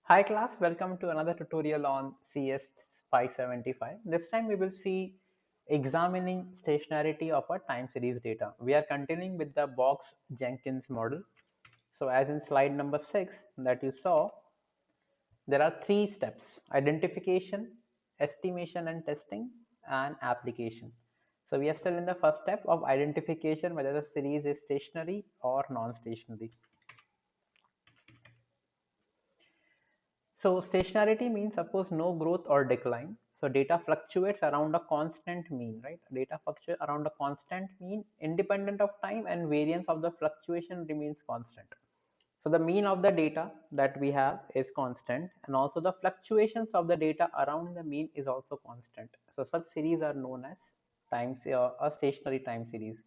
Hi class, welcome to another tutorial on CS 575. This time we will see examining stationarity of a time series data. We are continuing with the Box-Jenkins model. So as in slide number 6 that you saw, there are three steps: identification, estimation and testing, and application. So we are still in the first step of identification, whether the series is stationary or non-stationary. So stationarity means, suppose, no growth or decline. So data fluctuates around a constant mean, right? Data fluctuates around a constant mean independent of time, and variance of the fluctuation remains constant. So the mean of the data that we have is constant, and also the fluctuations of the data around the mean is also constant. So such series are known as a stationary time series.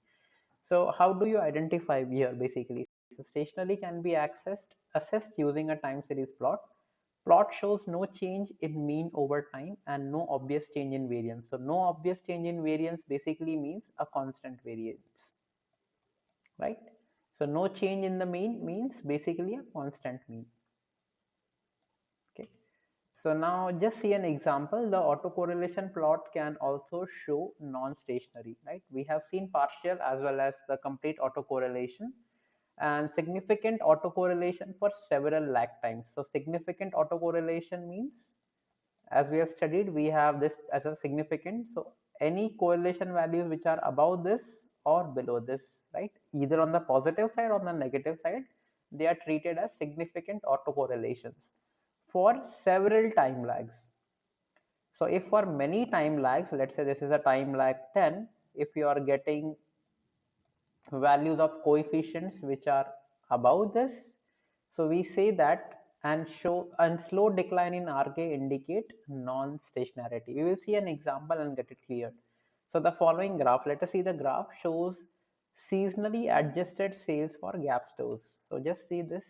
So how do you identify here basically? So stationary can be assessed using a time series plot. Plot shows no change in mean over time and no obvious change in variance. So no obvious change in variance basically means a constant variance, right? So no change in the mean means basically a constant mean. Okay. So now just see an example. The autocorrelation plot can also show non-stationary, right? We have seen partial as well as the complete autocorrelation and significant autocorrelation for several lag times. So significant autocorrelation means, as we have studied, we have this as a significant. So any correlation values which are above this or below this, right? Either on the positive side or on the negative side, they are treated as significant autocorrelations for several time lags. So if for many time lags, let's say this is a time lag 10, if you are getting values of coefficients which are above this, so we say that, and slow decline in RK indicate non-stationarity. We will see an example and get it cleared. So the following graph, let us see the graph, shows seasonally adjusted sales for gap stores. So just see this,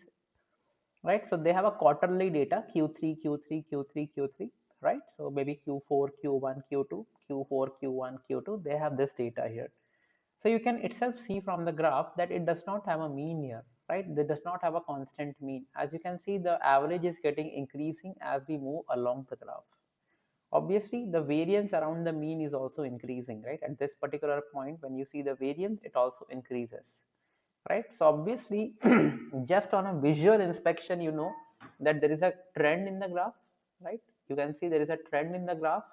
right? So they have a quarterly data, Q3, Q3, Q3, Q3, right? So maybe Q4, Q1, Q2, Q4, Q1, Q2, they have this data here. So you can itself see from the graph that it does not have a mean here, right? It does not have a constant mean. As you can see, the average is getting increasing as we move along the graph. Obviously, the variance around the mean is also increasing, right? At this particular point, when you see the variance, it also increases, right? So obviously, just on a visual inspection, you know that there is a trend in the graph, right? You can see there is a trend in the graph.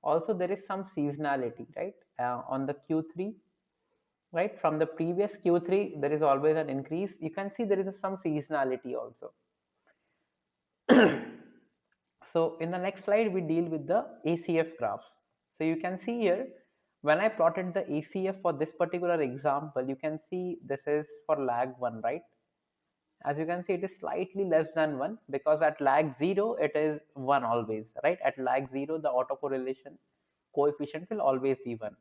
Also, there is some seasonality, right? On the Q3, right, from the previous Q3 there is always an increase. You can see there is some seasonality also. So in the next slide we deal with the ACF graphs. So you can see here, when I plotted the ACF for this particular example, you can see this is for lag 1, right? As you can see, it is slightly less than 1 because at lag 0 it is 1 always, right? At lag 0 the autocorrelation coefficient will always be 1.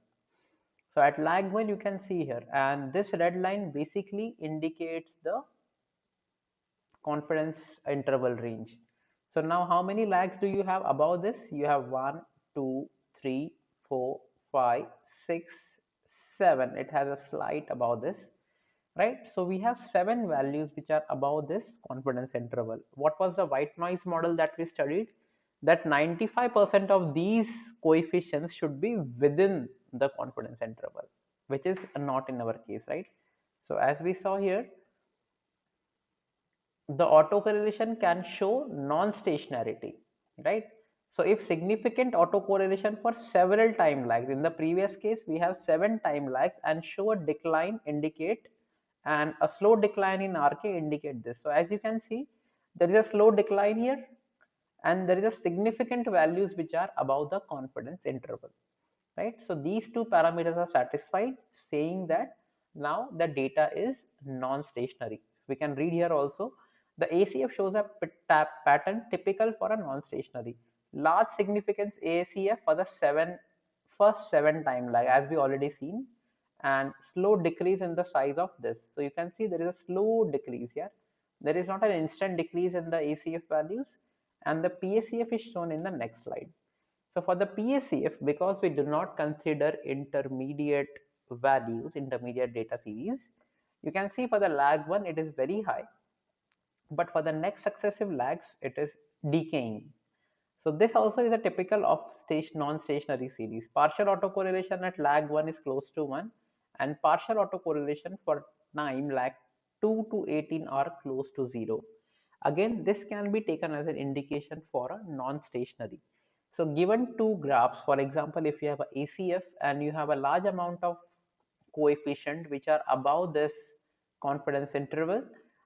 So at lag 1 you can see here, and this red line basically indicates the confidence interval range. So now how many lags do you have above this? You have 1, 2, 3, 4, 5, 6, 7. It has a slight above this, right? So we have 7 values which are above this confidence interval. What was the white noise model that we studied? That 95% of these coefficients should be within the confidence interval, which is not in our case, right? So as we saw here, the autocorrelation can show non-stationarity, right? So if significant autocorrelation for several time lags, in the previous case we have 7 time lags, and show a decline indicate, and a slow decline in RK indicate this. So as you can see, there is a slow decline here, and there is a significant values which are above the confidence interval, right? So these two parameters are satisfied, saying that now the data is non-stationary. We can read here also, the ACF shows a pattern typical for a non-stationary. Large significance ACF for the first 7 time lag, as we already seen, and slow decrease in the size of this. So you can see there is a slow decrease here. There is not an instant decrease in the ACF values, and the PACF is shown in the next slide. So for the PACF, because we do not consider intermediate values, intermediate data series, you can see for the lag 1 it is very high, but for the next successive lags it is decaying. So this also is a typical of non-stationary series. Partial autocorrelation at lag 1 is close to 1, and partial autocorrelation for time lag 2 to 18 are close to 0. Again, this can be taken as an indication for a non-stationary. So given two graphs, for example, if you have a ACF and you have a large amount of coefficient which are above this confidence interval,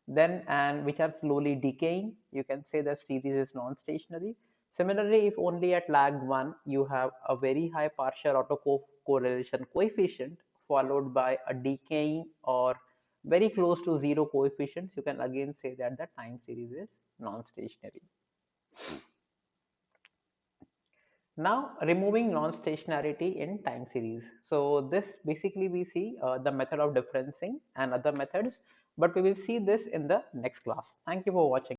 then and which are slowly decaying, you can say the series is non-stationary. Similarly, if only at lag 1 you have a very high partial autocorrelation coefficient followed by a decaying or very close to zero coefficients, you can again say that the time series is non-stationary. Now removing non-stationarity in time series. So this basically we see the method of differencing and other methods, but we will see this in the next class. Thank you for watching.